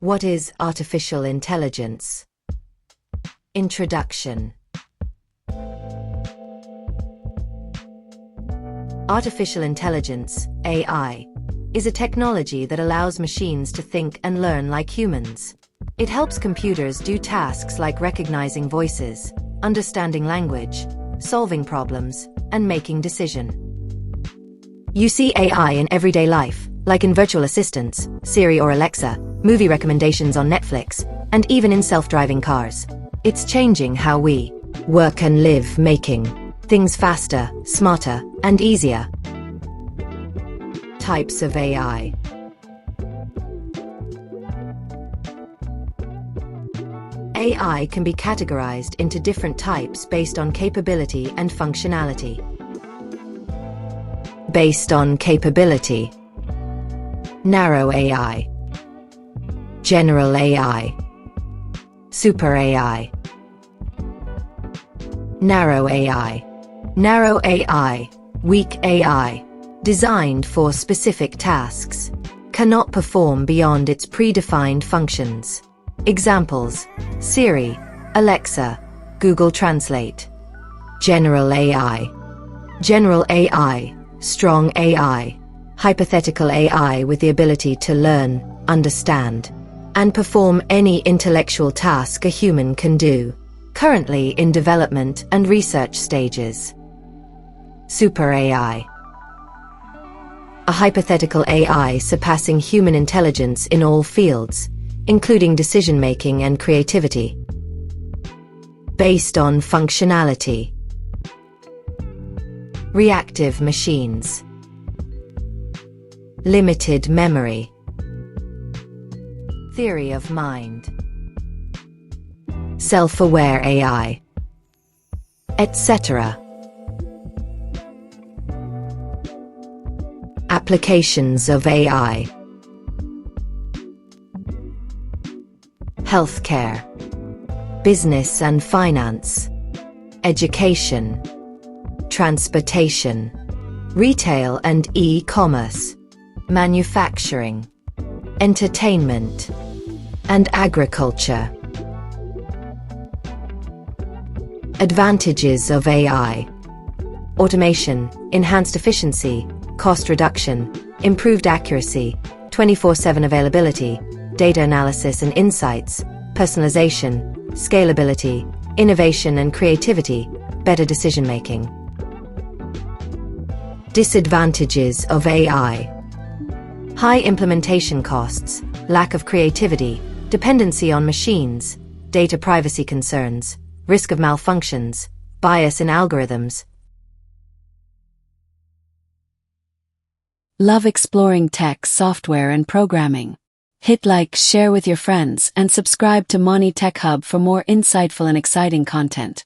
What is artificial intelligence? Introduction. Artificial intelligence, AI, is a technology that allows machines to think and learn like humans. It helps computers do tasks like recognizing voices, understanding language, solving problems, and making decisions. You see AI in everyday life, like in virtual assistants, Siri or Alexa, movie recommendations on Netflix, and even in self-driving cars. It's changing how we work and live, making things faster, smarter, and easier. Types of AI. AI can be categorized into different types based on capability and functionality. Based on capability: narrow AI, general AI, super AI. Narrow AI. Narrow AI, weak AI, designed for specific tasks, cannot perform beyond its predefined functions. Examples: Siri, Alexa, Google Translate. General AI. General AI, strong AI, hypothetical AI with the ability to learn, understand, and perform any intellectual task a human can do. Currently in development and research stages. Super AI. A hypothetical AI surpassing human intelligence in all fields, including decision-making and creativity. Based on functionality. Reactive machines. Limited memory. Theory of mind. Self-aware AI, etc. Applications of AI. Healthcare, business and finance, education, transportation, retail and e-commerce, manufacturing, entertainment, and agriculture. Advantages of AI. Automation, enhanced efficiency, cost reduction, improved accuracy, 24/7 availability, data analysis and insights, personalization, scalability, innovation and creativity, better decision-making. Disadvantages of AI. High implementation costs, lack of creativity, dependency on machines, data privacy concerns, risk of malfunctions, bias in algorithms. Love exploring tech, software, and programming? Hit like, share with your friends, and subscribe to ManiTechHub for more insightful and exciting content.